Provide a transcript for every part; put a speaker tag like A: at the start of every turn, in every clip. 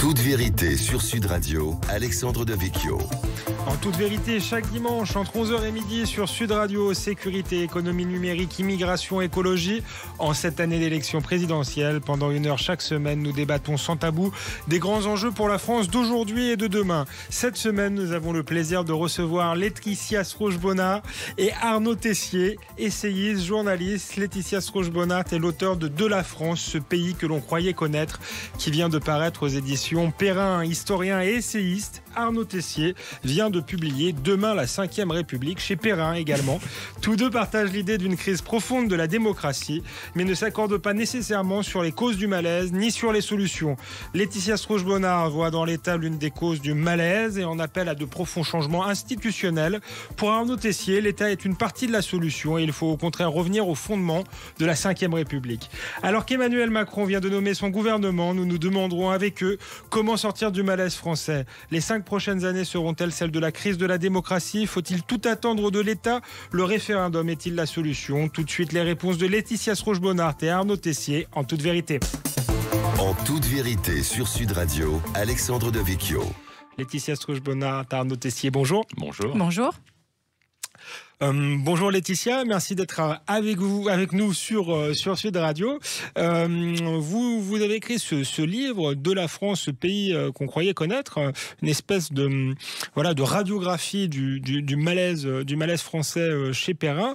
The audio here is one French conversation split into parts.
A: Toute vérité sur Sud Radio, Alexandre Devecchio.
B: En toute vérité, chaque dimanche, entre 11h et midi sur Sud Radio, sécurité, économie numérique, immigration, écologie. En cette année d'élection présidentielle, pendant 1 heure chaque semaine, nous débattons sans tabou des grands enjeux pour la France d'aujourd'hui et de demain. Cette semaine, nous avons le plaisir de recevoir Laetitia Sroche-Bonnard et Arnaud Tessier, essayiste, journaliste. Laetitia Sroche-Bonnard est l'auteur de la France, ce pays que l'on croyait connaître, qui vient de paraître aux éditions Perrin, historien et essayiste. Arnaud Tessier vient de publier Demain la 5e République chez Perrin également. Tous deux partagent l'idée d'une crise profonde de la démocratie, mais ne s'accordent pas nécessairement sur les causes du malaise ni sur les solutions. Laetitia Sroche-Bonnard voit dans l'État l'une des causes du malaise et en appelle à de profonds changements institutionnels. Pour Arnaud Tessier, l'État est une partie de la solution et il faut au contraire revenir au fondement de la 5e République. Alors qu'Emmanuel Macron vient de nommer son gouvernement, nous nous demanderons avec eux comment sortir du malaise français. Les 5 prochaines années seront-elles celles de la crise de la démocratie? Faut-il tout attendre de l'État? Le référendum est-il la solution? Tout de suite, les réponses de Laetitia Sroche-Bonnard et Arnaud Tessier en toute vérité.
A: En toute vérité sur Sud Radio, Alexandre Devecchio.
B: Laetitia Sroche-Bonnard, Arnaud Tessier, bonjour.
C: Bonjour.
D: Bonjour.
B: Bonjour Laetitia, merci d'être avec nous sur Sud Radio. Vous avez écrit ce livre de la France, ce pays qu'on croyait connaître, une espèce de radiographie du malaise français chez Perrin.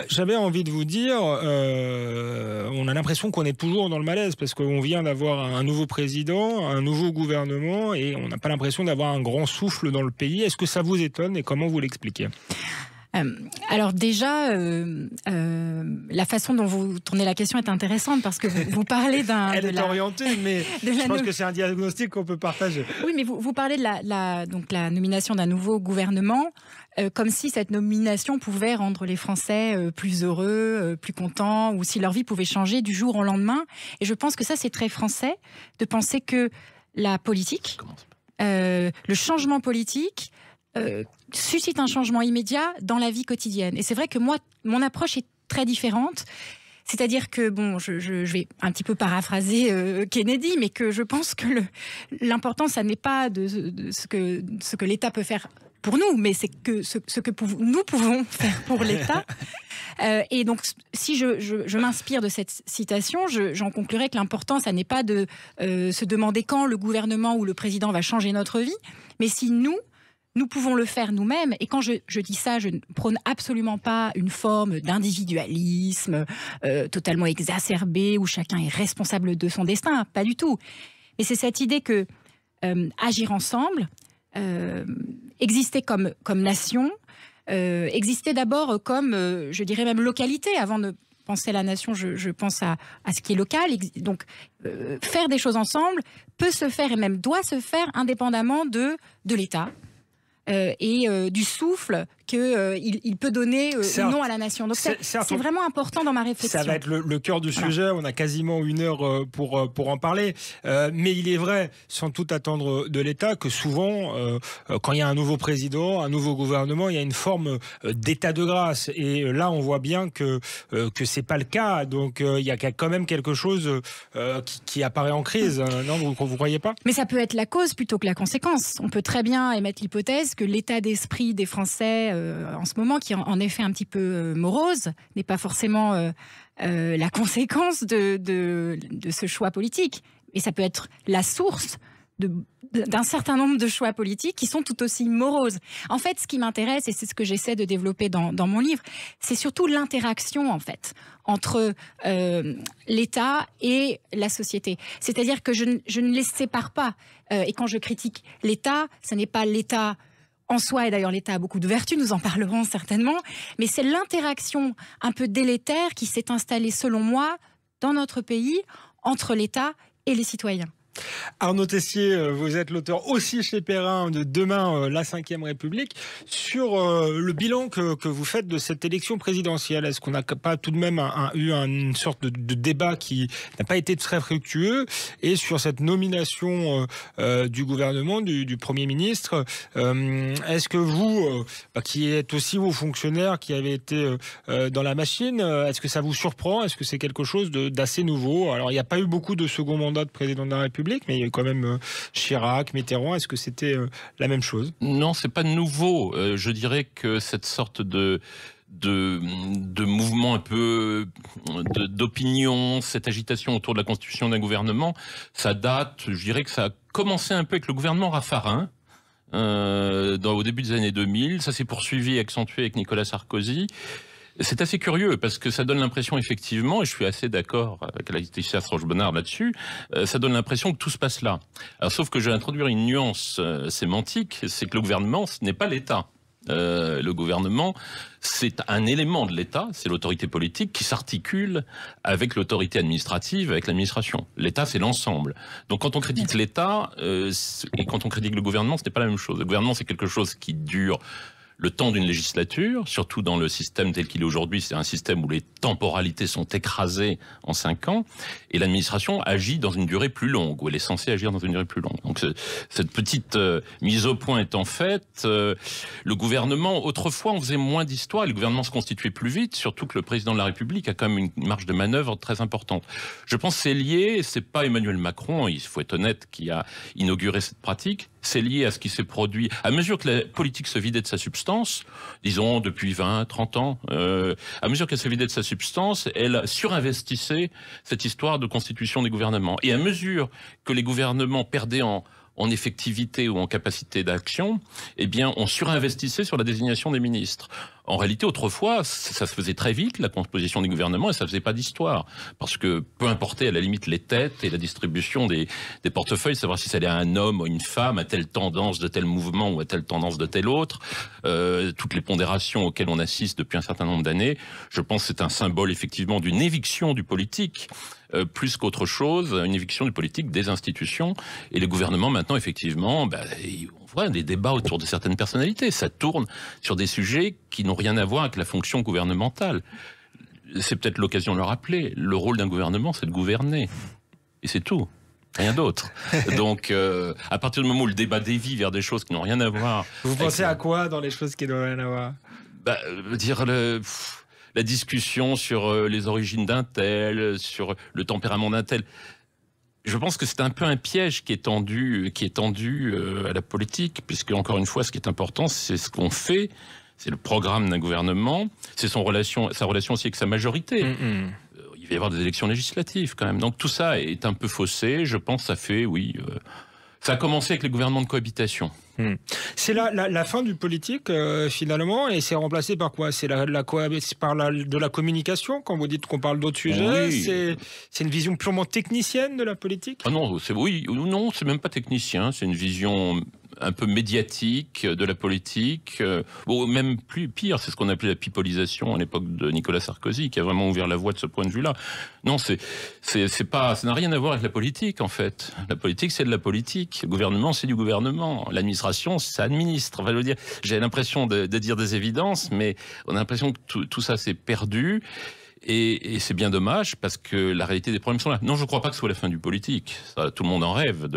B: J'avais envie de vous dire, on a l'impression qu'on est toujours dans le malaise parce qu'on vient d'avoir un nouveau président, un nouveau gouvernement et on n'a pas l'impression d'avoir un grand souffle dans le pays. Est-ce que ça vous étonne et comment vous l'expliquez ?
D: Alors déjà, la façon dont vous tournez la question est intéressante parce que vous parlez d'un...
B: Elle est orientée, mais je pense que c'est un diagnostic qu'on peut partager.
D: Oui, mais vous parlez de la nomination d'un nouveau gouvernement, comme si cette nomination pouvait rendre les Français plus heureux, plus contents, ou si leur vie pouvait changer du jour au lendemain. Et je pense que ça, c'est très français, de penser que la politique, le changement politique... suscite un changement immédiat dans la vie quotidienne. Et c'est vrai que moi, mon approche est très différente. C'est-à-dire que, je vais un petit peu paraphraser Kennedy, mais que je pense que l'important, ça n'est pas de ce que l'État peut faire pour nous, mais c'est que ce que nous pouvons faire pour l'État. Et donc, si je m'inspire de cette citation, j'en conclurai que l'important, ça n'est pas de se demander quand le gouvernement ou le président va changer notre vie, mais si nous pouvons le faire nous-mêmes. Et quand je dis ça, je ne prône absolument pas une forme d'individualisme totalement exacerbé où chacun est responsable de son destin. Pas du tout. Mais c'est cette idée que agir ensemble, exister comme nation, exister d'abord comme, je dirais même localité, avant de penser à la nation, je pense à ce qui est local. Donc, faire des choses ensemble peut se faire et même doit se faire indépendamment de l'État. Et du souffle qu'il peut donner ou non à la nation. Donc c'est vraiment important dans ma réflexion.
B: Ça va être le cœur du sujet. On a quasiment 1 heure pour en parler. Mais il est vrai, sans tout attendre de l'État, que souvent, quand il y a un nouveau président, un nouveau gouvernement, il y a une forme d'état de grâce. Et là, on voit bien que c'est pas le cas. Donc il y a quand même quelque chose qui apparaît en crise. Non, vous croyez pas ?
D: Mais ça peut être la cause plutôt que la conséquence. On peut très bien émettre l'hypothèse que l'état d'esprit des Français en ce moment, qui est en effet un petit peu morose, n'est pas forcément la conséquence de ce choix politique. Et ça peut être la source d'un certain nombre de choix politiques qui sont tout aussi moroses. En fait, ce qui m'intéresse, et c'est ce que j'essaie de développer dans mon livre, c'est surtout l'interaction, en fait, entre l'État et la société. C'est-à-dire que je ne les sépare pas. Et quand je critique l'État, ce n'est pas l'État en soi, et d'ailleurs l'État a beaucoup de vertus, nous en parlerons certainement, mais c'est l'interaction un peu délétère qui s'est installée, selon moi, dans notre pays, entre l'État et les citoyens.
B: Arnaud Tessier, vous êtes l'auteur aussi chez Perrin de Demain la 5e République. Sur le bilan que vous faites de cette élection présidentielle, est-ce qu'on n'a pas tout de même eu une sorte de débat qui n'a pas été très fructueux? Et sur cette nomination du gouvernement, du Premier ministre, est-ce que vous, qui êtes aussi haut fonctionnaire, qui avez été dans la machine, est-ce que ça vous surprend? Est-ce que c'est quelque chose d'assez nouveau? Alors, il n'y a pas eu beaucoup de second mandat de président de la République, mais mais il y a eu quand même Chirac, Mitterrand. Est-ce que c'était la même chose?
C: Non, c'est pas nouveau. Je dirais que cette sorte de mouvement un peu d'opinion, cette agitation autour de la constitution d'un gouvernement, ça date, je dirais que ça a commencé un peu avec le gouvernement Raffarin, au début des années 2000, ça s'est poursuivi et accentué avec Nicolas Sarkozy. C'est assez curieux parce que ça donne l'impression effectivement, et je suis assez d'accord avec Laetitia Roche-Bonnard là-dessus, ça donne l'impression que tout se passe là. Alors, sauf que je vais introduire une nuance sémantique, c'est que le gouvernement, ce n'est pas l'État. Le gouvernement, c'est un élément de l'État, c'est l'autorité politique qui s'articule avec l'autorité administrative, avec l'administration. L'État, c'est l'ensemble. Donc quand on critique l'État et quand on critique le gouvernement, ce n'est pas la même chose. Le gouvernement, c'est quelque chose qui dure le temps d'une législature, surtout dans le système tel qu'il est aujourd'hui, c'est un système où les temporalités sont écrasées en 5 ans, et l'administration agit dans une durée plus longue, ou elle est censée agir dans une durée plus longue. Donc cette petite mise au point étant faite, le gouvernement, autrefois on faisait moins d'histoire, et le gouvernement se constituait plus vite, surtout que le président de la République a quand même une marge de manœuvre très importante. Je pense que c'est lié, c'est pas Emmanuel Macron, il faut être honnête, qui a inauguré cette pratique, c'est lié à ce qui s'est produit. À mesure que la politique se vidait de sa substance, disons depuis 20, 30 ans, à mesure qu'elle se vidait de sa substance, elle surinvestissait cette histoire de constitution des gouvernements. Et à mesure que les gouvernements perdaient en effectivité ou en capacité d'action, eh bien, on surinvestissait sur la désignation des ministres. En réalité, autrefois, ça se faisait très vite, la composition des gouvernements, et ça faisait pas d'histoire. Parce que peu importait à la limite les têtes et la distribution des portefeuilles, savoir si ça allait à un homme ou une femme, à telle tendance de tel mouvement ou à telle tendance de tel autre, toutes les pondérations auxquelles on assiste depuis un certain nombre d'années, je pense que c'est un symbole effectivement d'une éviction du politique, plus qu'autre chose, une éviction du politique des institutions. Et les gouvernements maintenant, effectivement, on voit des débats autour de certaines personnalités. Ça tourne sur des sujets qui n'ont rien à voir avec la fonction gouvernementale. C'est peut-être l'occasion de le rappeler. Le rôle d'un gouvernement, c'est de gouverner. Et c'est tout. Rien d'autre. Donc, à partir du moment où le débat dévie vers des choses qui n'ont rien à voir...
B: Vous pensez à quoi dans les choses qui n'ont rien à voir?
C: La discussion sur les origines d'un tel, sur le tempérament d'un tel. Je pense que c'est un peu un piège qui est tendu à la politique, puisque encore une fois, ce qui est important, c'est ce qu'on fait, c'est le programme d'un gouvernement, c'est sa relation aussi avec sa majorité. Il va y avoir des élections législatives quand même. Donc tout ça est un peu faussé. Je pense que ça fait, ça a commencé avec les gouvernements de cohabitation.
B: C'est la fin du politique finalement, et c'est remplacé par quoi? C'est de la communication quand vous dites qu'on parle d'autres sujets. Oui. C'est une vision purement technicienne de la politique?
C: Ah non, c'est même pas technicien, c'est une vision un peu médiatique de la politique, même pire, c'est ce qu'on appelait la pipolisation à l'époque de Nicolas Sarkozy, qui a vraiment ouvert la voie de ce point de vue-là. Non, ça n'a rien à voir avec la politique en fait. La politique, c'est de la politique. Le gouvernement, c'est du gouvernement. L'administration, ça administre. Enfin, je veux dire, j'ai l'impression de dire des évidences, mais on a l'impression que tout ça s'est perdu. Et c'est bien dommage parce que la réalité des problèmes sont là. Non, je ne crois pas que ce soit la fin du politique. Ça, tout le monde en rêve.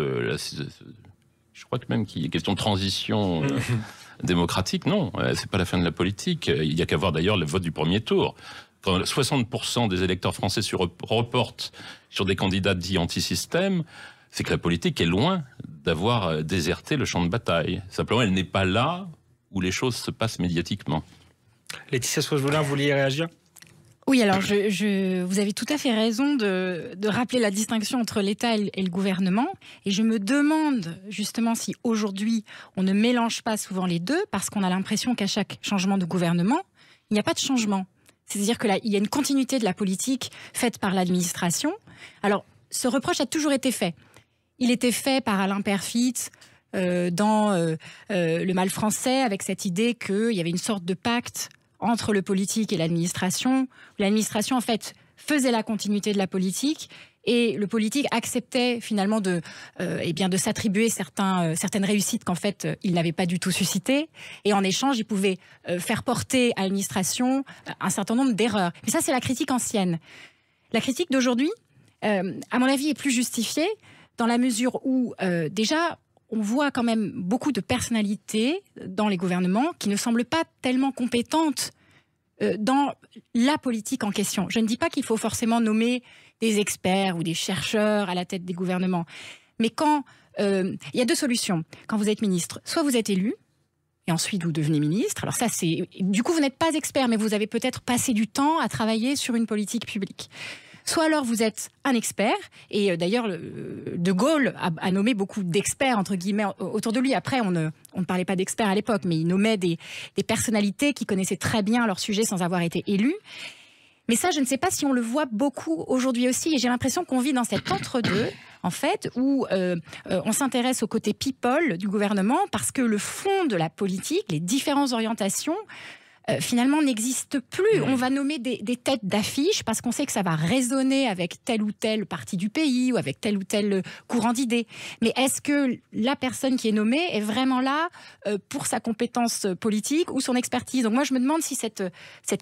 C: Je crois que même qu'il y a question de transition démocratique. Non, c'est pas la fin de la politique. Il y a qu'à voir d'ailleurs le vote du premier tour. Quand 60% des électeurs français se reportent sur des candidats dits anti-système, c'est que la politique est loin d'avoir déserté le champ de bataille. Simplement, elle n'est pas là où les choses se passent médiatiquement.
B: Laetitia Roche-Bonnard, vous vouliez réagir?
D: Oui, alors vous avez tout à fait raison de rappeler la distinction entre l'État et le gouvernement. Et je me demande justement si aujourd'hui on ne mélange pas souvent les deux, parce qu'on a l'impression qu'à chaque changement de gouvernement, il n'y a pas de changement. C'est-à-dire qu'il y a une continuité de la politique faite par l'administration. Alors, ce reproche a toujours été fait. Il était fait par Alain Peyrefitte dans Le Mal français, avec cette idée qu'il y avait une sorte de pacte entre le politique et l'administration. L'administration, en fait, faisait la continuité de la politique et le politique acceptait finalement de s'attribuer certaines réussites qu'en fait, il n'avait pas du tout suscitées. Et en échange, il pouvait faire porter à l'administration un certain nombre d'erreurs. Mais ça, c'est la critique ancienne. La critique d'aujourd'hui, à mon avis, est plus justifiée dans la mesure où, déjà, on voit quand même beaucoup de personnalités dans les gouvernements qui ne semblent pas tellement compétentes dans la politique en question. Je ne dis pas qu'il faut forcément nommer des experts ou des chercheurs à la tête des gouvernements, Mais quand il y a 2 solutions. Quand vous êtes ministre, soit vous êtes élu, et ensuite vous devenez ministre. Alors ça, du coup, vous n'êtes pas expert, mais vous avez peut-être passé du temps à travailler sur une politique publique. Soit alors vous êtes un expert, et d'ailleurs De Gaulle a nommé beaucoup d'experts, entre guillemets, autour de lui. Après, on ne parlait pas d'experts à l'époque, mais il nommait des personnalités qui connaissaient très bien leur sujet sans avoir été élus. Mais ça, je ne sais pas si on le voit beaucoup aujourd'hui aussi, et j'ai l'impression qu'on vit dans cet entre-deux, en fait, où on s'intéresse au côté people du gouvernement, parce que le fond de la politique, les différentes orientations, finalement n'existe plus. On va nommer des têtes d'affiche parce qu'on sait que ça va résonner avec telle ou telle partie du pays ou avec tel ou tel courant d'idées. Mais est-ce que la personne qui est nommée est vraiment là pour sa compétence politique ou son expertise? Donc moi, je me demande si cette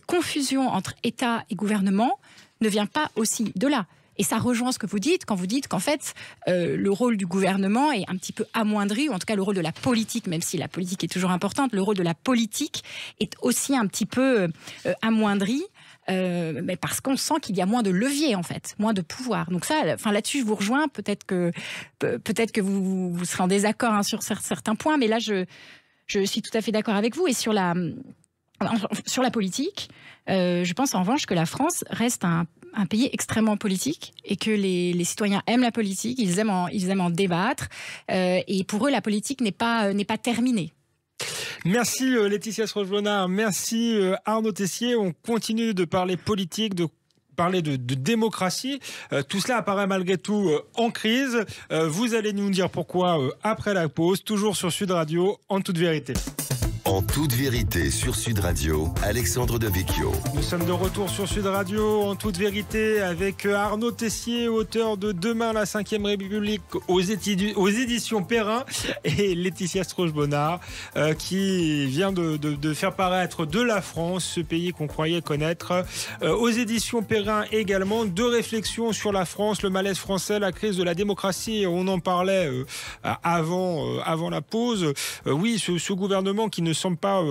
D: confusion entre État et gouvernement ne vient pas aussi de là. Et ça rejoint ce que vous dites, quand vous dites qu'en fait, le rôle du gouvernement est un petit peu amoindri, ou en tout cas le rôle de la politique, même si la politique est toujours importante, le rôle de la politique est aussi un petit peu amoindri, mais parce qu'on sent qu'il y a moins de levier, en fait, moins de pouvoir. Donc ça, là-dessus, je vous rejoins, peut-être que vous serez en désaccord sur certains points, mais là, je suis tout à fait d'accord avec vous. Et sur la politique, je pense en revanche que la France reste un pays extrêmement politique et que les citoyens aiment la politique, ils aiment en débattre, et pour eux la politique n'est pas terminée.
B: Merci Laetitia Sroche-Bonnard, merci Arnaud Tessier. On continue de parler politique, de parler de démocratie. Tout cela apparaît malgré tout en crise. Vous allez nous dire pourquoi après la pause, toujours sur Sud Radio, en toute vérité.
A: En toute vérité sur Sud Radio, Alexandre Devecchio.
B: Nous sommes de retour sur Sud Radio, en toute vérité, avec Arnaud Tessier, auteur de Demain la 5e République aux éditions Perrin, et Laetitia Sroche-Bonnard, qui vient de faire paraître De la France, ce pays qu'on croyait connaître. Aux éditions Perrin également, 2 réflexions sur la France, le malaise français, la crise de la démocratie. On en parlait avant la pause. Oui, ce gouvernement qui ne semble pas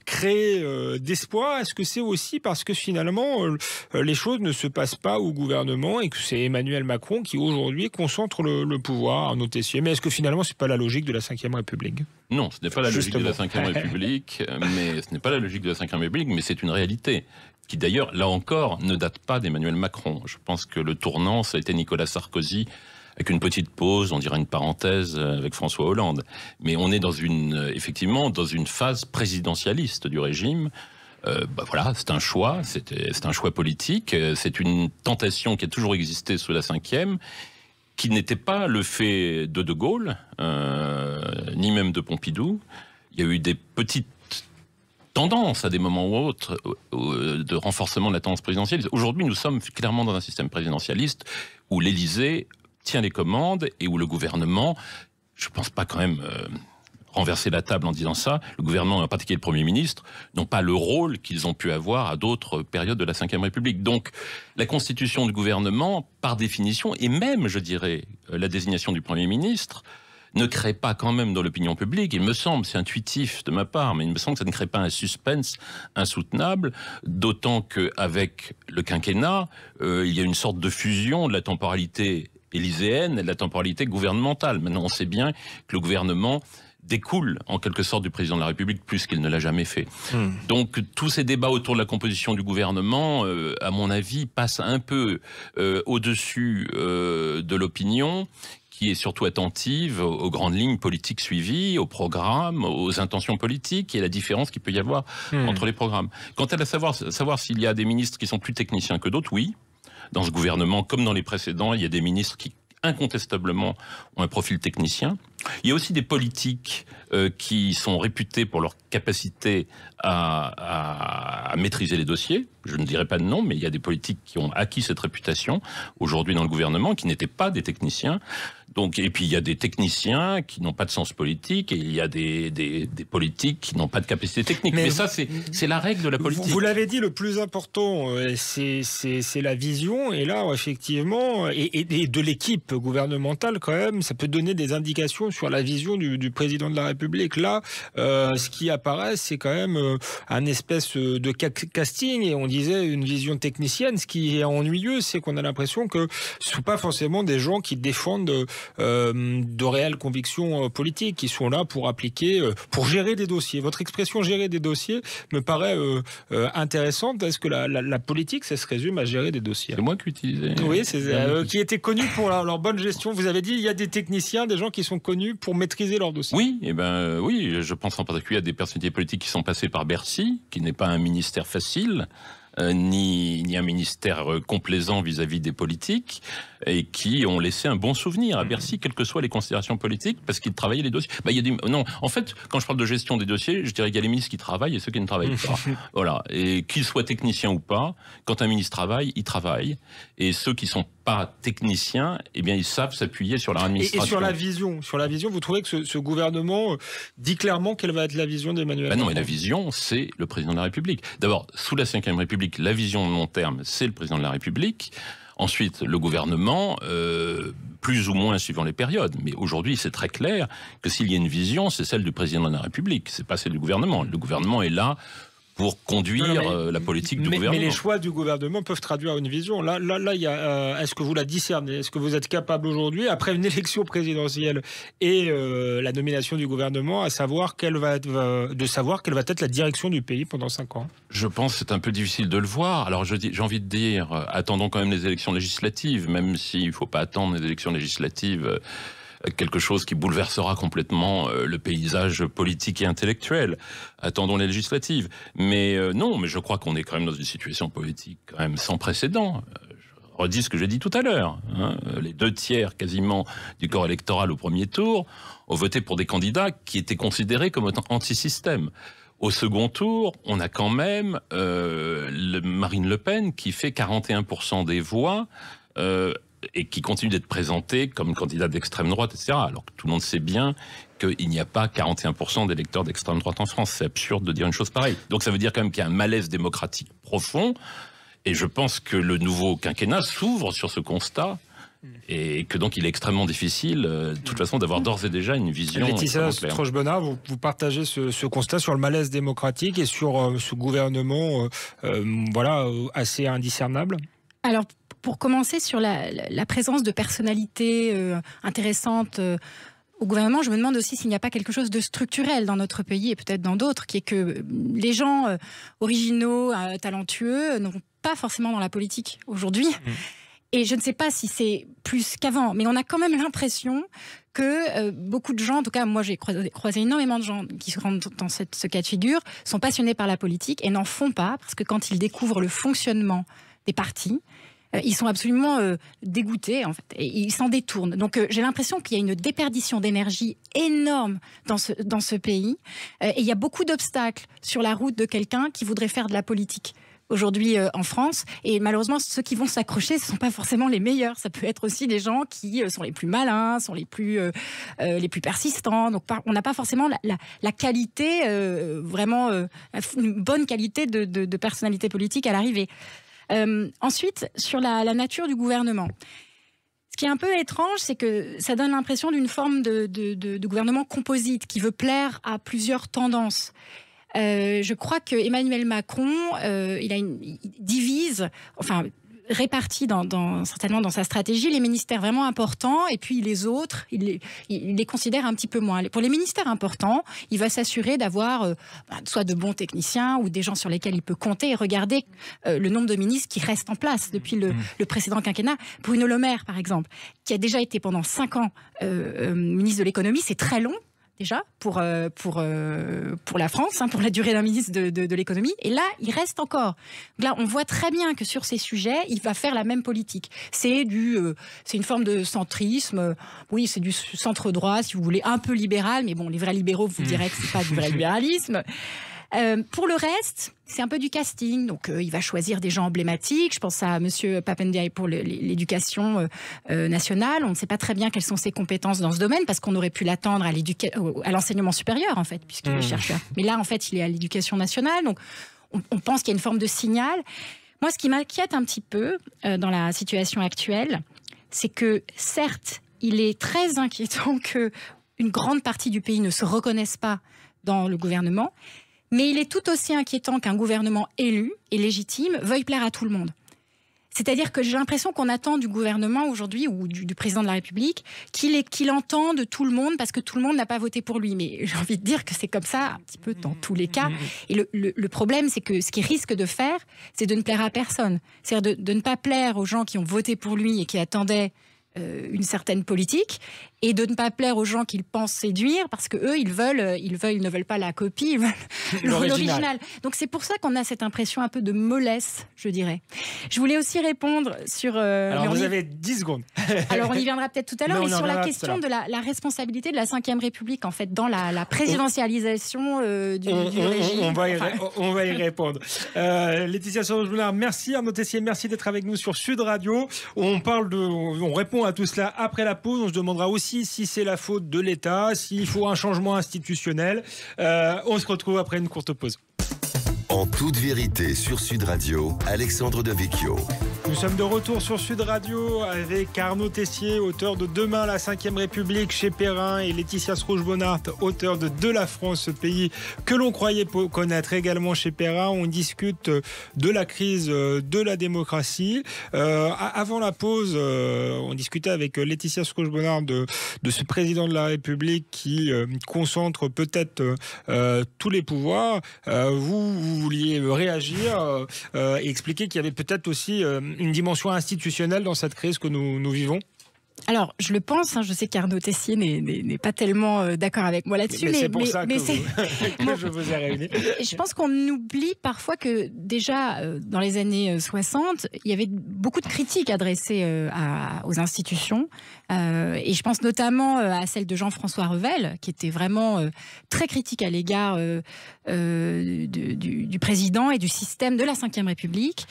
B: créer d'espoir. Est-ce que c'est aussi parce que finalement les choses ne se passent pas au gouvernement et que c'est Emmanuel Macron qui aujourd'hui concentre le pouvoir, Arnaud Tessier? Mais est-ce que finalement c'est pas la logique de la 5e République?
C: Non, ce n'est pas la logique de la 5e République, mais ce n'est pas la logique de la 5e République, mais c'est une réalité qui d'ailleurs, là encore, ne date pas d'Emmanuel Macron. Je pense que le tournant, ça a été Nicolas Sarkozy, avec une petite pause, on dirait une parenthèse avec François Hollande. Mais on est effectivement dans une phase présidentialiste du régime. Voilà, c'est un choix, c'est un choix politique, c'est une tentation qui a toujours existé sous la 5e, qui n'était pas le fait de Gaulle, ni même de Pompidou. Il y a eu des petites tendances à des moments ou autres de renforcement de la tendance présidentielle. Aujourd'hui, nous sommes clairement dans un système présidentialiste où l'Élysée tient les commandes et où le gouvernement, je ne pense pas quand même renverser la table en disant ça, le gouvernement, en particulier le Premier ministre, n'ont pas le rôle qu'ils ont pu avoir à d'autres périodes de la Ve République. Donc la constitution du gouvernement, par définition, et même, je dirais, la désignation du Premier ministre, ne crée pas quand même dans l'opinion publique, il me semble, c'est intuitif de ma part, mais il me semble que ça ne crée pas un suspense insoutenable, d'autant qu'avec le quinquennat, il y a une sorte de fusion de la temporalité élyséenne et de la temporalité gouvernementale. Maintenant, on sait bien que le gouvernement découle en quelque sorte du président de la République plus qu'il ne l'a jamais fait. Donc tous ces débats autour de la composition du gouvernement, à mon avis, passent un peu au-dessus de l'opinion, qui est surtout attentive aux grandes lignes politiques suivies, aux programmes, aux intentions politiques et à la différence qu'il peut y avoir entre les programmes. Quant à savoir s'il y a des ministres qui sont plus techniciens que d'autres, oui. Dans ce gouvernement, comme dans les précédents, il y a des ministres qui incontestablement ont un profil technicien. Il y a aussi des politiques qui sont réputés pour leur capacité à maîtriser les dossiers. Je ne dirais pas de nom, mais il y a des politiques qui ont acquis cette réputation aujourd'hui dans le gouvernement, qui n'étaient pas des techniciens. Donc, et puis il y a des techniciens qui n'ont pas de sens politique, et il y a des politiques qui n'ont pas de capacité technique. Mais ça, c'est la règle de la politique.
B: Vous l'avez dit, le plus important, c'est la vision. Et là, effectivement, et de l'équipe gouvernementale quand même, ça peut donner des indications sur la vision du président de la République. Là, ce qui apparaît, c'est quand même un espèce de casting, et on disait une vision technicienne. Ce qui est ennuyeux, c'est qu'on a l'impression que ce ne sont pas forcément des gens qui défendent de réelles convictions politiques, qui sont là pour appliquer, pour gérer des dossiers. Votre expression gérer des dossiers me paraît intéressante. Est-ce que la politique, ça se résume à gérer des dossiers?
C: C'est moi qui utilisais.
B: Oui, qui étaient connus pour leur bonne gestion. Vous avez dit, il y a des techniciens, des gens qui sont connus pour maîtriser leurs dossiers.
C: Oui, oui, je pense en particulier à des personnalités politiques qui sont passées par Bercy, qui n'est pas un ministère facile. Ni un ministère complaisant vis-à-vis des politiques, et qui ont laissé un bon souvenir à Bercy, quelles que soient les considérations politiques, parce qu'ils travaillaient les dossiers. Non, en fait, quand je parle de gestion des dossiers, je dirais qu'il y a les ministres qui travaillent et ceux qui ne travaillent pas. Voilà. Et qu'ils soient techniciens ou pas, quand un ministre travaille, il travaille. Et ceux qui sont pas techniciens, eh bien, ils savent s'appuyer sur leur administration.
B: Et sur la vision, vous trouvez que ce gouvernement dit clairement quelle va être la vision d'Emmanuel Macron?
C: Non, mais la vision, c'est le président de la République. D'abord, sous la Ve République, la vision de long terme, c'est le président de la République. Ensuite, le gouvernement, plus ou moins suivant les périodes. Mais aujourd'hui, c'est très clair que s'il y a une vision, c'est celle du président de la République. C'est pas celle du gouvernement. Le gouvernement est là pour conduire la politique du gouvernement.
B: Mais les choix du gouvernement peuvent traduire une vision. Là, il y a. Est-ce que vous la discernez? Est-ce que vous êtes capable aujourd'hui, après une élection présidentielle et la nomination du gouvernement, de savoir quelle va être la direction du pays pendant 5 ans?
C: Je pense que c'est un peu difficile de le voir. Alors j'ai envie de dire, attendons quand même les élections législatives, même s'il ne faut pas attendre les élections législatives. Quelque chose qui bouleversera complètement le paysage politique et intellectuel. Attendons les législatives. Mais non, mais je crois qu'on est quand même dans une situation politique quand même sans précédent. Je redis ce que j'ai dit tout à l'heure. Les 2/3 quasiment du corps électoral au premier tour ont voté pour des candidats qui étaient considérés comme anti-système. Au second tour, on a quand même Marine Le Pen qui fait 41% des voix. Et qui continue d'être présenté comme candidat d'extrême droite, etc. Alors que tout le monde sait bien qu'il n'y a pas 41% d'électeurs d'extrême droite en France. C'est absurde de dire une chose pareille. Donc ça veut dire quand même qu'il y a un malaise démocratique profond. Et je pense que le nouveau quinquennat s'ouvre sur ce constat. Et que donc il est extrêmement difficile, de toute façon, d'avoir d'ores et déjà une vision.
B: Laetitia Stroche-Bonnard, vous partagez ce constat sur le malaise démocratique et sur ce gouvernement assez indiscernable?
D: Alors, pour commencer, sur la présence de personnalités intéressantes au gouvernement, je me demande aussi s'il n'y a pas quelque chose de structurel dans notre pays et peut-être dans d'autres, qui est que les gens originaux, talentueux, ne vont pas forcément dans la politique aujourd'hui. Et je ne sais pas si c'est plus qu'avant, mais on a quand même l'impression que beaucoup de gens, en tout cas moi j'ai croisé énormément de gens qui se rendent dans ce cas de figure, sont passionnés par la politique et n'en font pas, parce que quand ils découvrent le fonctionnement des partis, ils sont absolument dégoûtés, en fait, et ils s'en détournent. Donc j'ai l'impression qu'il y a une déperdition d'énergie énorme dans ce pays, et il y a beaucoup d'obstacles sur la route de quelqu'un qui voudrait faire de la politique aujourd'hui en France, et malheureusement ceux qui vont s'accrocher, ce ne sont pas forcément les meilleurs. Ça peut être aussi des gens qui sont les plus malins, sont les plus persistants. Donc on n'a pas forcément la qualité, vraiment une bonne qualité de personnalité politique à l'arrivée. Ensuite, sur la nature du gouvernement. Ce qui est un peu étrange, c'est que ça donne l'impression d'une forme de gouvernement composite qui veut plaire à plusieurs tendances. Je crois que Emmanuel Macron, il divise, répartit certainement dans sa stratégie les ministères vraiment importants, et puis les autres, il les considère un petit peu moins. Pour les ministères importants, il va s'assurer d'avoir soit de bons techniciens ou des gens sur lesquels il peut compter, et regarder le nombre de ministres qui restent en place depuis le précédent quinquennat. Bruno Le Maire, par exemple, qui a déjà été pendant 5 ans ministre de l'économie, c'est très long déjà pour la France, pour la durée d'un ministre de l'économie. Et là, il reste encore. Là, on voit très bien que sur ces sujets, il va faire la même politique. C'est une forme de centrisme. Oui, c'est du centre-droit, si vous voulez, un peu libéral. Mais bon, les vrais libéraux vous diraient que c'est pas du vrai libéralisme. Pour le reste, c'est un peu du casting. Donc, il va choisir des gens emblématiques. Je pense à Monsieur Pap Ndiaye pour l'éducation nationale. On ne sait pas très bien quelles sont ses compétences dans ce domaine, parce qu'on aurait pu l'attendre à l'enseignement supérieur, en fait, puisqu'il est chercheur. Mais là, en fait, il est à l'éducation nationale. Donc, on pense qu'il y a une forme de signal. Moi, ce qui m'inquiète un petit peu dans la situation actuelle, c'est que, certes, il est très inquiétant qu'une grande partie du pays ne se reconnaisse pas dans le gouvernement, mais il est tout aussi inquiétant qu'un gouvernement élu et légitime veuille plaire à tout le monde. C'est-à-dire que j'ai l'impression qu'on attend du gouvernement aujourd'hui, ou du président de la République, qu'il entende tout le monde, parce que tout le monde n'a pas voté pour lui. Mais j'ai envie de dire que c'est comme ça un petit peu dans tous les cas. Et le problème, c'est que ce qu'il risque de faire, c'est de ne plaire à personne. C'est-à-dire de ne pas plaire aux gens qui ont voté pour lui et qui attendaient une certaine politique, et de ne pas plaire aux gens qu'ils pensent séduire, parce que eux, ils ne veulent pas la copie, ils veulent l'original. Donc c'est pour ça qu'on a cette impression un peu de mollesse, je dirais. Je voulais aussi répondre sur...
B: Alors vous avez 10 secondes.
D: Alors on y viendra peut-être tout à l'heure, mais sur la question de la responsabilité de la Ve République, en fait, dans la présidentialisation du régime.
B: On va y répondre. Laetitia Sauge-Boulard, merci. Arnaud Tessier, merci d'être avec nous sur Sud Radio. On répond à tout cela après la pause. On se demandera aussi si c'est la faute de l'État, s'il faut un changement institutionnel. On se retrouve après une courte pause.
A: En toute vérité sur Sud Radio, Alexandre Devecchio.
B: Nous sommes de retour sur Sud Radio avec Arnaud Tessier, auteur de Demain la Ve République chez Perrin, et Laetitia Sauge-Boulard, auteur de La France, ce pays que l'on croyait connaître, également chez Perrin. On discute de la crise de la démocratie. Avant la pause, on discutait avec Laetitia Sauge-Boulard de ce président de la République qui concentre peut-être tous les pouvoirs. Vous vouliez réagir et expliquer qu'il y avait peut-être aussi une dimension institutionnelle dans cette crise que nous vivons.
D: Alors, je le pense, je sais qu'Arnaud Tessier n'est pas tellement d'accord avec moi là-dessus.
B: Mais c'est pour ça que je vous ai réunis.
D: Je pense qu'on oublie parfois que déjà, dans les années 60, il y avait beaucoup de critiques adressées aux institutions. Et je pense notamment à celle de Jean-François Revel, qui était vraiment très critique à l'égard du président et du système de la Ve République.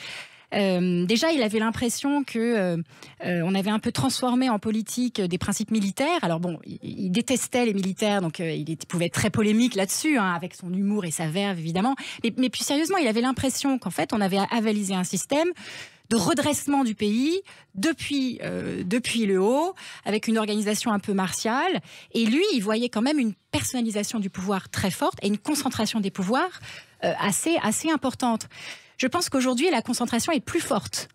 D: Déjà, il avait l'impression que on avait un peu transformé en politique des principes militaires. Alors bon, il détestait les militaires, donc il pouvait être très polémique là-dessus, avec son humour et sa verve, évidemment. Mais plus sérieusement, il avait l'impression qu'en fait, on avait avalisé un système de redressement du pays depuis le haut, avec une organisation un peu martiale. Et lui, il voyait quand même une personnalisation du pouvoir très forte et une concentration des pouvoirs assez importante. Je pense qu'aujourd'hui, la concentration est plus forte.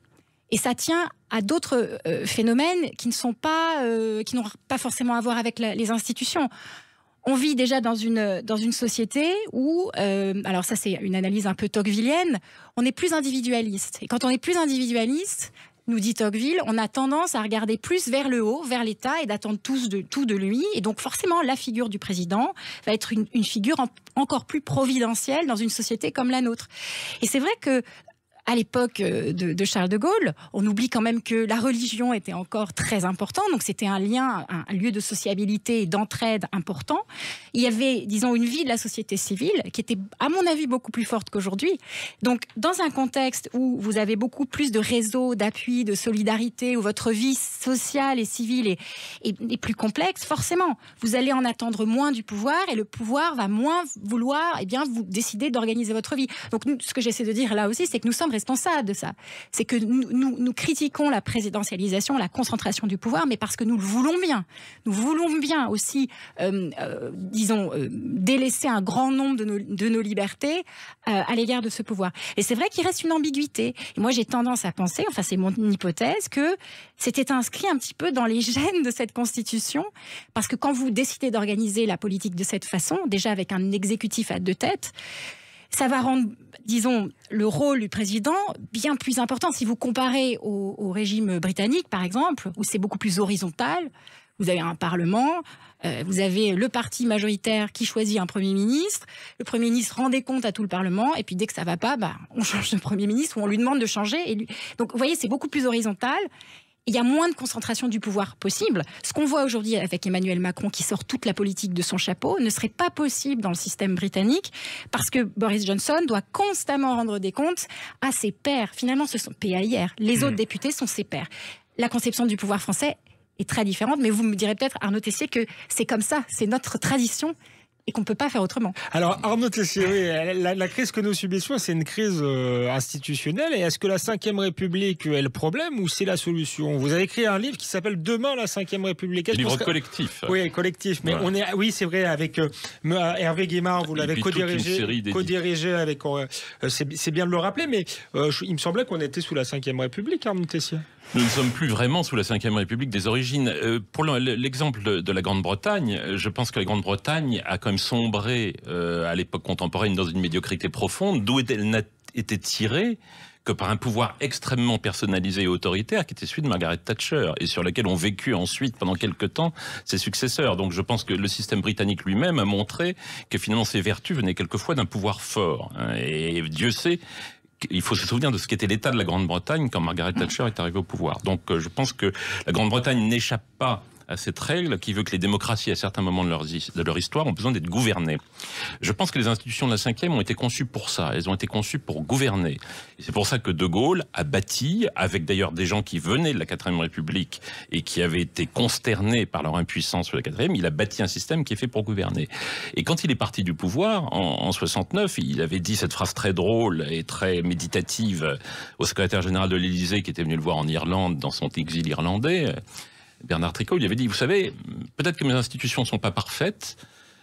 D: Et ça tient à d'autres phénomènes qui n'ont pas forcément à voir avec les institutions. On vit déjà dans une société où, alors ça c'est une analyse un peu tocquevillienne, on est plus individualiste. Et quand on est plus individualiste, nous dit Tocqueville, on a tendance à regarder plus vers le haut, vers l'État, et d'attendre tout de lui. Et donc forcément, la figure du président va être une figure encore plus providentielle dans une société comme la nôtre. Et c'est vrai que à l'époque de Charles de Gaulle, on oublie quand même que la religion était encore très importante, donc c'était un lien, un lieu de sociabilité et d'entraide important. Il y avait, disons, une vie de la société civile qui était, à mon avis, beaucoup plus forte qu'aujourd'hui. Donc, dans un contexte où vous avez beaucoup plus de réseaux d'appui, de solidarité, où votre vie sociale et civile est plus complexe, vous allez en attendre moins du pouvoir, et le pouvoir va moins vouloir vous décider d'organiser votre vie. Donc, ce que j'essaie de dire là aussi, c'est que nous sommes responsable de ça. C'est que nous critiquons la présidentialisation, la concentration du pouvoir, mais parce que nous le voulons bien. Nous voulons bien aussi, délaisser un grand nombre de nos libertés à l'égard de ce pouvoir. Et c'est vrai qu'il reste une ambiguïté. Et moi, j'ai tendance à penser, enfin c'est mon hypothèse, que c'était inscrit un petit peu dans les gènes de cette Constitution, parce que quand vous décidez d'organiser la politique de cette façon, déjà avec un exécutif à deux têtes, ça va rendre, disons, le rôle du président bien plus important. Si vous comparez au régime britannique, par exemple, où c'est beaucoup plus horizontal, vous avez un parlement, vous avez le parti majoritaire qui choisit un Premier ministre, le Premier ministre rend des comptes à tout le Parlement, et puis dès que ça ne va pas, on change de Premier ministre ou on lui demande de changer. Donc, vous voyez, c'est beaucoup plus horizontal. Il y a moins de concentration du pouvoir possible. Ce qu'on voit aujourd'hui avec Emmanuel Macron qui sort toute la politique de son chapeau ne serait pas possible dans le système britannique, parce que Boris Johnson doit constamment rendre des comptes à ses pairs. Finalement, ce sont PAIR. Les autres députés sont ses pairs. La conception du pouvoir français est très différente, mais vous me direz peut-être, Arnaud Tessier, que c'est comme ça, c'est notre tradition. et qu'on ne peut pas faire autrement.
B: Alors Arnaud Tessier, oui, la crise que nous subissons, c'est une crise institutionnelle. Et est-ce que la Ve République est le problème ou c'est la solution? Vous avez écrit un livre qui s'appelle Demain la Ve République.
C: Livre collectif.
B: Oui, collectif. Mais
C: voilà.
B: oui, c'est vrai, avec Hervé Guémard, vous l'avez co-dirigé avec. C'est bien de le rappeler, mais il me semblait qu'on était sous la Ve République, Arnaud Tessier.
C: Nous ne sommes plus vraiment sous la Ve République des origines. Pour l'exemple de la Grande-Bretagne, je pense que la Grande-Bretagne a quand même sombré à l'époque contemporaine dans une médiocrité profonde, d'où elle n'a été tirée que par un pouvoir extrêmement personnalisé et autoritaire qui était celui de Margaret Thatcher et sur lequel ont vécu ensuite pendant quelques temps ses successeurs. Donc je pense que le système britannique lui-même a montré que finalement ses vertus venaient quelquefois d'un pouvoir fort. Et Dieu sait, il faut se souvenir de ce qu'était l'état de la Grande-Bretagne quand Margaret Thatcher est arrivée au pouvoir. Donc je pense que la Grande-Bretagne n'échappe pas à cette règle qui veut que les démocraties, à certains moments de leur histoire, ont besoin d'être gouvernées. Je pense que les institutions de la Ve ont été conçues pour ça. Elles ont été conçues pour gouverner. Et c'est pour ça que De Gaulle a bâti, avec d'ailleurs des gens qui venaient de la 4e République et qui avaient été consternés par leur impuissance sur la 4e, il a bâti un système qui est fait pour gouverner. Et quand il est parti du pouvoir, en 69, il avait dit cette phrase très drôle et très méditative au secrétaire général de l'Élysée qui était venu le voir en Irlande, dans son exil irlandais, Bernard Tricot, il avait dit, vous savez, peut-être que mes institutions ne sont pas parfaites,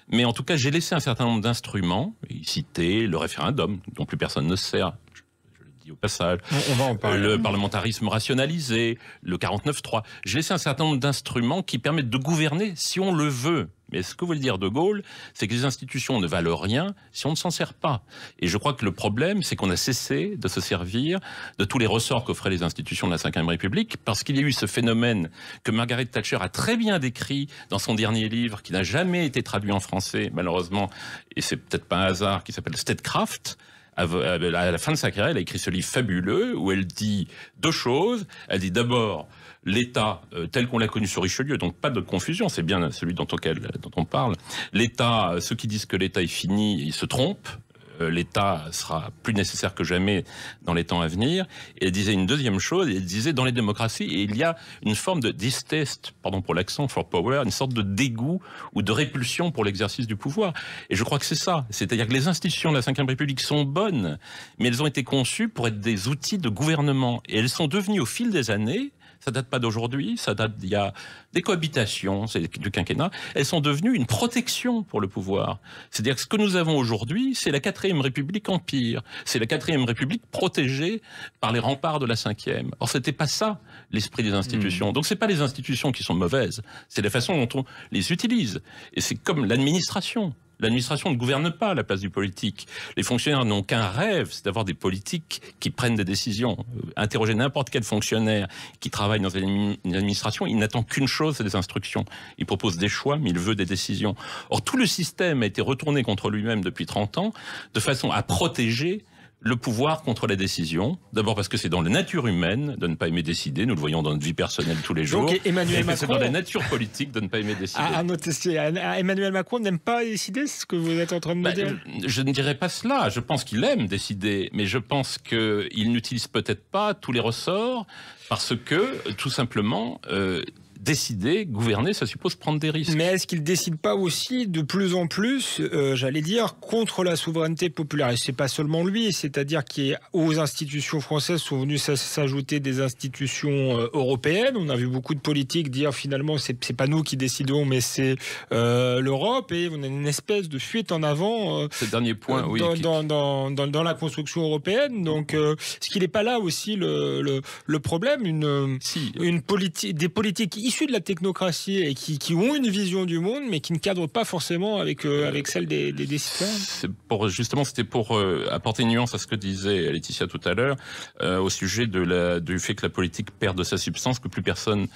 C: mais en tout cas, j'ai laissé un certain nombre d'instruments. Il citait le référendum, dont plus personne ne se sert. Je le dis au passage.
B: On va en parler.
C: Le parlementarisme rationalisé, le 49.3. J'ai laissé un certain nombre d'instruments qui permettent de gouverner si on le veut. Mais ce que veut dire De Gaulle, c'est que les institutions ne valent rien si on ne s'en sert pas. Et je crois que le problème, c'est qu'on a cessé de se servir de tous les ressorts qu'offraient les institutions de la Ve République, parce qu'il y a eu ce phénomène que Margaret Thatcher a très bien décrit dans son dernier livre, qui n'a jamais été traduit en français, malheureusement, et c'est peut-être pas un hasard, qui s'appelle Statecraft. À la fin de sa carrière, elle a écrit ce livre fabuleux où elle dit deux choses. Elle dit d'abord l'État tel qu'on l'a connu sur Richelieu, donc pas de confusion, c'est bien celui dont on parle. L'État, ceux qui disent que l'État est fini, ils se trompent. L'État sera plus nécessaire que jamais dans les temps à venir. Et elle disait une deuxième chose, elle disait dans les démocraties, il y a une forme de distaste, pardon pour l'accent, for power, une sorte de dégoût ou de répulsion pour l'exercice du pouvoir. Et je crois que c'est ça. C'est-à-dire que les institutions de la Ve République sont bonnes, mais elles ont été conçues pour être des outils de gouvernement. Et elles sont devenues au fil des années, ça date pas d'aujourd'hui, ça date d'il y a des cohabitations, c'est du quinquennat, elles sont devenues une protection pour le pouvoir. C'est-à-dire que ce que nous avons aujourd'hui, c'est la 4e République empire. C'est la 4e République protégée par les remparts de la 5e. Or, c'était pas ça, l'esprit des institutions. Donc, c'est pas les institutions qui sont mauvaises, c'est la façon dont on les utilise. Et c'est comme l'administration. L'administration ne gouverne pas à la place du politique. Les fonctionnaires n'ont qu'un rêve, c'est d'avoir des politiques qui prennent des décisions. Interrogez n'importe quel fonctionnaire qui travaille dans une administration, il n'attend qu'une chose, c'est des instructions. Il propose des choix, mais il veut des décisions. Or, tout le système a été retourné contre lui-même depuis 30 ans, de façon à protéger le pouvoir contre la décision. D'abord parce que c'est dans la nature humaine de ne pas aimer décider. Nous le voyons dans notre vie personnelle tous les jours.
B: Donc Emmanuel Macron,
C: c'est dans la nature politique de ne pas aimer décider.
B: Emmanuel Macron n'aime pas décider, c'est ce que vous êtes en train de me dire?
C: Je ne dirais pas cela. Je pense qu'il aime décider, mais je pense qu'il n'utilise peut-être pas tous les ressorts parce que, tout simplement, décider, gouverner, ça suppose prendre des risques. Mais
B: est-ce qu'il ne décide pas aussi de plus en plus, j'allais dire, contre la souveraineté populaire? Et c'est pas seulement lui, c'est-à-dire qu'aux institutions françaises sont venues s'ajouter des institutions européennes. On a vu beaucoup de politiques dire finalement c'est pas nous qui décidons, mais c'est l'Europe, et on a une espèce de fuite en avant.
C: Ce dernier point, oui,
B: dans la construction européenne. Donc, est-ce qu'il n'est pas là aussi le problème, des politiques issus de la technocratie et qui ont une vision du monde, mais qui ne cadrent pas forcément avec celle des citoyens?
C: C'était pour apporter une nuance à ce que disait Laetitia tout à l'heure, au sujet du fait que la politique perd de sa substance, que plus personne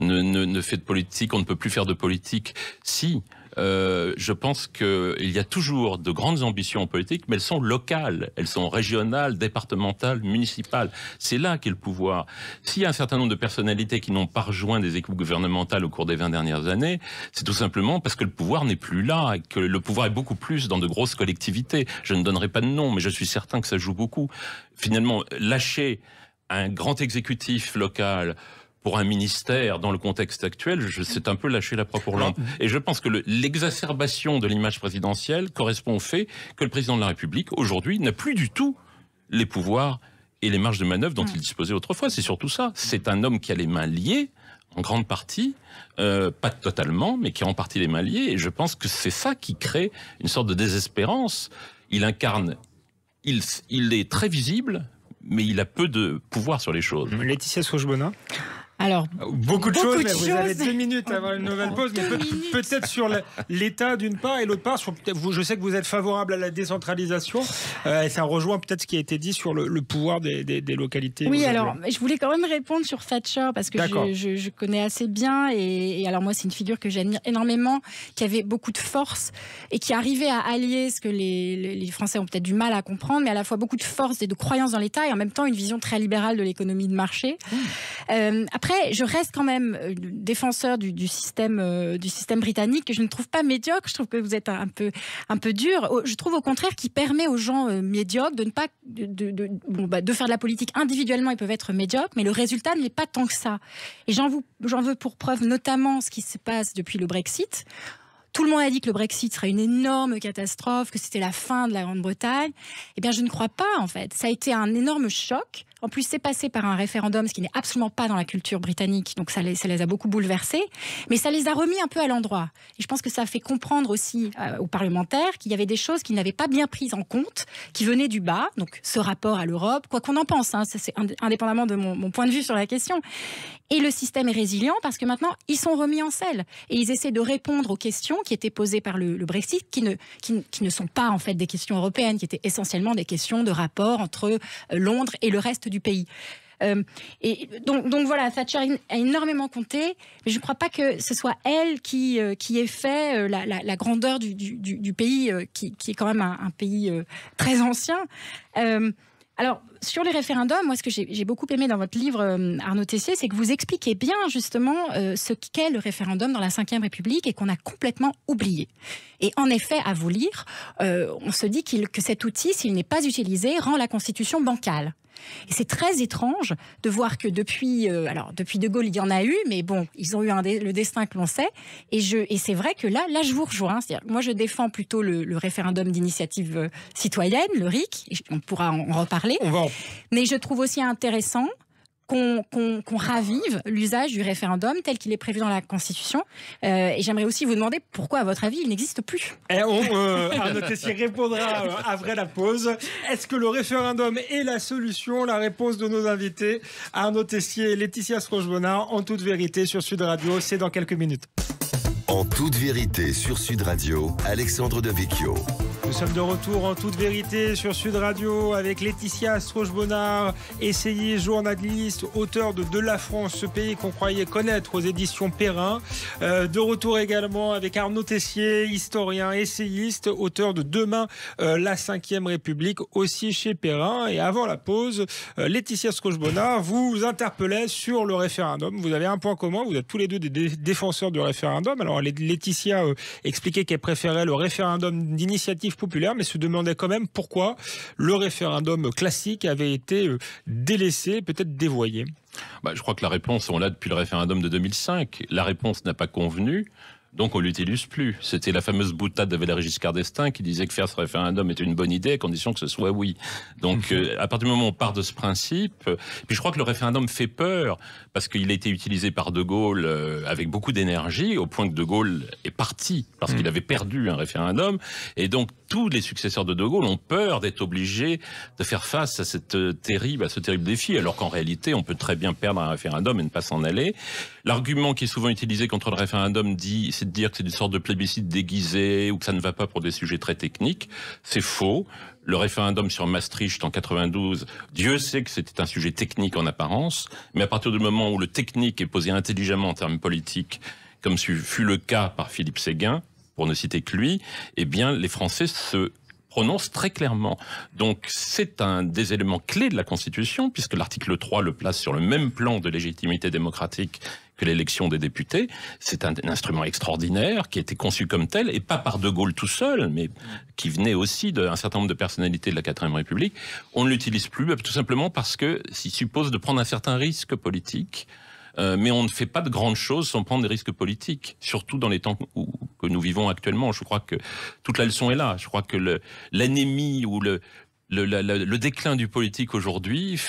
C: ne fait de politique, on ne peut plus faire de politique. Si, je pense qu'il y a toujours de grandes ambitions en politique, mais elles sont locales, elles sont régionales, départementales, municipales. C'est là qu'est le pouvoir. S'il y a un certain nombre de personnalités qui n'ont pas rejoint des équipes gouvernementales au cours des 20 dernières années, c'est tout simplement parce que le pouvoir n'est plus là, et que le pouvoir est beaucoup plus dans de grosses collectivités. Je ne donnerai pas de nom, mais je suis certain que ça joue beaucoup. Finalement, lâcher un grand exécutif local pour un ministère, dans le contexte actuel, c'est un peu lâcher la proie pour l'ombre. Et je pense que l'exacerbation de l'image présidentielle correspond au fait que le président de la République, aujourd'hui, n'a plus du tout les pouvoirs et les marges de manœuvre dont il disposait autrefois. C'est surtout ça. C'est un homme qui a les mains liées, en grande partie, pas totalement, mais qui a en partie les mains liées. Et je pense que c'est ça qui crée une sorte de désespérance. Il incarne, il est très visible, mais il a peu de pouvoir sur les choses.
B: Laetitia Srochbona.
D: Alors,
B: beaucoup de choses, mais vous avez 2 minutes avant une nouvelle pause, mais peut-être sur l'État d'une part et l'autre part, je sais que vous êtes favorable à la décentralisation, et ça rejoint peut-être ce qui a été dit sur le pouvoir des localités.
D: Oui, alors, je voulais quand même répondre sur Thatcher, parce que je connais assez bien, et alors moi c'est une figure que j'admire énormément, qui avait beaucoup de force, et qui arrivait à allier ce que les Français ont peut-être du mal à comprendre, mais à la fois beaucoup de force et de croyance dans l'État, et en même temps une vision très libérale de l'économie de marché. Après, je reste quand même défenseur du système britannique, que je ne trouve pas médiocre. Je trouve que vous êtes un peu dur. Je trouve au contraire qu'il permet aux gens médiocres de ne pas de faire de la politique individuellement. Ils peuvent être médiocres, mais le résultat n'est pas tant que ça. Et j'en veux pour preuve notamment ce qui se passe depuis le Brexit. Tout le monde a dit que le Brexit serait une énorme catastrophe, que c'était la fin de la Grande-Bretagne. Eh bien, je ne crois pas, en fait. Ça a été un énorme choc. En plus, c'est passé par un référendum, ce qui n'est absolument pas dans la culture britannique. Donc, ça les a beaucoup bouleversés. Mais ça les a remis un peu à l'endroit. Et je pense que ça a fait comprendre aussi aux parlementaires qu'il y avait des choses qu'ils n'avaient pas bien prises en compte, qui venaient du bas. Donc, ce rapport à l'Europe, quoi qu'on en pense, ça c'est indépendamment de mon point de vue sur la question. Et le système est résilient parce que maintenant, ils sont remis en selle. Et ils essaient de répondre aux questions qui étaient posées par le Brexit, qui ne sont pas en fait des questions européennes, qui étaient essentiellement des questions de rapport entre Londres et le reste du pays. Et donc voilà, Thatcher a énormément compté, mais je ne crois pas que ce soit elle qui ait fait la grandeur du pays, qui est quand même un pays très ancien. Alors, sur les référendums, moi, ce que j'ai beaucoup aimé dans votre livre, Arnaud Tessier, c'est que vous expliquez bien, justement, ce qu'est le référendum dans la Ve République et qu'on a complètement oublié. Et en effet, à vous lire, on se dit que cet outil, s'il n'est pas utilisé, rend la Constitution bancale. Et c'est très étrange de voir que depuis De Gaulle, il y en a eu, mais bon, ils ont eu le destin que l'on sait. Et c'est vrai que là, je vous rejoins. C'est-à-dire, moi, je défends plutôt le référendum d'initiative citoyenne, le RIC. Et on pourra en reparler. Mais je trouve aussi intéressant qu'on ravive l'usage du référendum tel qu'il est prévu dans la Constitution. Et j'aimerais aussi vous demander pourquoi, à votre avis, il n'existe plus.
B: Arnaud Tessier répondra après la pause. Est-ce que le référendum est la solution? La réponse de nos invités, Arnaud Tessier et Laetitia Srochbona, en toute vérité sur Sud Radio. C'est dans quelques minutes.
A: En toute vérité sur Sud Radio, Alexandre Devecchio.
B: Nous sommes de retour en toute vérité sur Sud Radio avec Laetitia Srochbona, essayiste, journaliste, auteur de la France, ce pays qu'on croyait connaître aux éditions Perrin. De retour également avec Arnaud Tessier, historien, essayiste, auteur de Demain, la Ve République, aussi chez Perrin. Et avant la pause, Laetitia Srochbona vous interpellait sur le référendum. Vous avez un point commun, vous êtes tous les deux des défenseurs du référendum. Alors Laetitia expliquait qu'elle préférait le référendum d'initiative populaire, mais se demandait quand même pourquoi le référendum classique avait été délaissé, peut-être dévoyé.
C: Je crois que la réponse, on l'a depuis le référendum de 2005. La réponse n'a pas convenu, donc on l'utilise plus. C'était la fameuse boutade de Valéry Giscard d'Estaing qui disait que faire ce référendum était une bonne idée à condition que ce soit oui. Donc à partir du moment où on part de ce principe, puis je crois que le référendum fait peur parce qu'il a été utilisé par De Gaulle avec beaucoup d'énergie, au point que De Gaulle est parti parce qu'il avait perdu un référendum, et donc tous les successeurs de De Gaulle ont peur d'être obligés de faire face à ce terrible défi, alors qu'en réalité on peut très bien perdre un référendum et ne pas s'en aller. L'argument qui est souvent utilisé contre le référendum c'est de dire que c'est une sorte de plébiscite déguisé ou que ça ne va pas pour des sujets très techniques. C'est faux. Le référendum sur Maastricht en 92, Dieu sait que c'était un sujet technique en apparence, mais à partir du moment où le technique est posé intelligemment en termes politiques, comme fut le cas par Philippe Séguin, pour ne citer que lui, eh bien les Français se prononce très clairement. Donc c'est un des éléments clés de la Constitution, puisque l'article 3 le place sur le même plan de légitimité démocratique que l'élection des députés. C'est un instrument extraordinaire qui a été conçu comme tel, et pas par De Gaulle tout seul, mais qui venait aussi d'un certain nombre de personnalités de la 4e République. On ne l'utilise plus, tout simplement parce que s'il suppose de prendre un certain risque politique, mais on ne fait pas de grandes choses sans prendre des risques politiques, surtout dans les temps que nous vivons actuellement. Je crois que toute la leçon est là. Je crois que l'anémie ou le déclin du politique aujourd'hui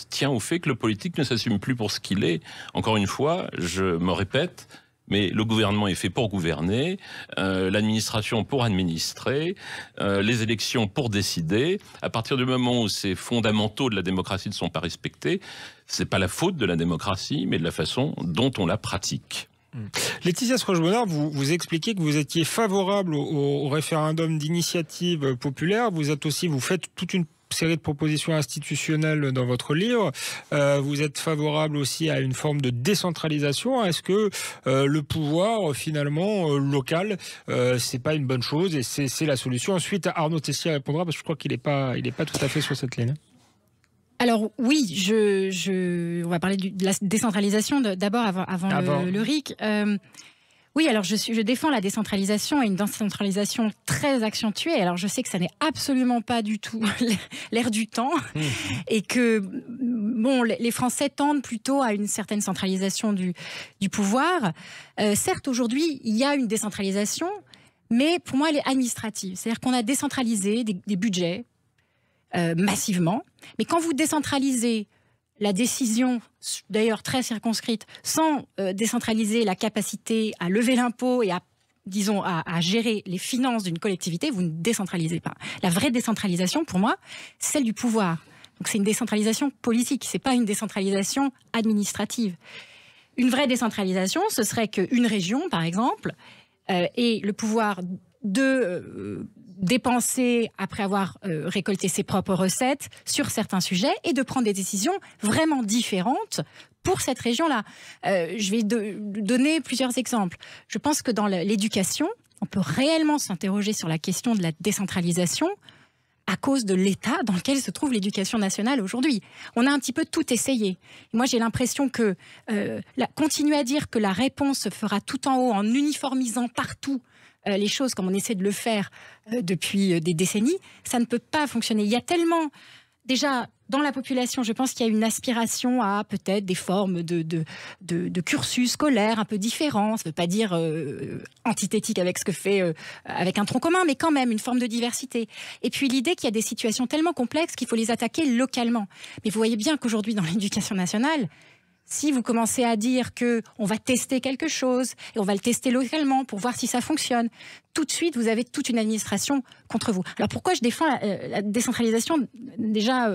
C: tient au fait que le politique ne s'assume plus pour ce qu'il est. Encore une fois, je me répète, mais le gouvernement est fait pour gouverner, l'administration pour administrer, les élections pour décider. À partir du moment où ces fondamentaux de la démocratie ne sont pas respectés, c'est pas la faute de la démocratie, mais de la façon dont on la pratique.
B: Laetitia Sroche-Bonnard, vous expliquez que vous étiez favorable au référendum d'initiative populaire. Vous faites toute une série de propositions institutionnelles dans votre livre. Vous êtes favorable aussi à une forme de décentralisation. Est-ce que le pouvoir, finalement, local, c'est pas une bonne chose et c'est la solution? Ensuite, Arnaud Tessier répondra, parce que je crois qu'il n'est pas tout à fait sur cette ligne.
D: Alors oui, on va parler de la décentralisation d'abord avant le RIC. Oui, alors je défends la décentralisation et une décentralisation très accentuée. Alors je sais que ça n'est absolument pas du tout l'air du temps et que les Français tendent plutôt à une certaine centralisation du pouvoir. Certes, aujourd'hui, il y a une décentralisation, mais pour moi, elle est administrative. C'est-à-dire qu'on a décentralisé des budgets massivement, mais quand vous décentralisez la décision, d'ailleurs très circonscrite, sans décentraliser la capacité à lever l'impôt et à gérer les finances d'une collectivité, vous ne décentralisez pas. La vraie décentralisation, pour moi, c'est celle du pouvoir. Donc c'est une décentralisation politique, c'est pas une décentralisation administrative. Une vraie décentralisation, ce serait qu'une région, par exemple, ait le pouvoir de dépenser après avoir récolté ses propres recettes sur certains sujets et de prendre des décisions vraiment différentes pour cette région-là. Je vais donner plusieurs exemples. Je pense que dans l'éducation, on peut réellement s'interroger sur la question de la décentralisation à cause de l'état dans lequel se trouve l'éducation nationale aujourd'hui. On a un petit peu tout essayé. Moi, j'ai l'impression que continuer à dire que la réponse se fera tout en haut en uniformisant partout les choses comme on essaie de le faire depuis des décennies, ça ne peut pas fonctionner. Il y a tellement, déjà, dans la population, je pense qu'il y a une aspiration à peut-être des formes de cursus scolaire un peu différents. Ça ne veut pas dire antithétique avec ce que fait avec un tronc commun, mais quand même une forme de diversité. Et puis l'idée qu'il y a des situations tellement complexes qu'il faut les attaquer localement. Mais vous voyez bien qu'aujourd'hui, dans l'éducation nationale, si vous commencez à dire qu'on va tester quelque chose et on va le tester localement pour voir si ça fonctionne, tout de suite, vous avez toute une administration contre vous. Alors pourquoi je défends la décentralisation déjà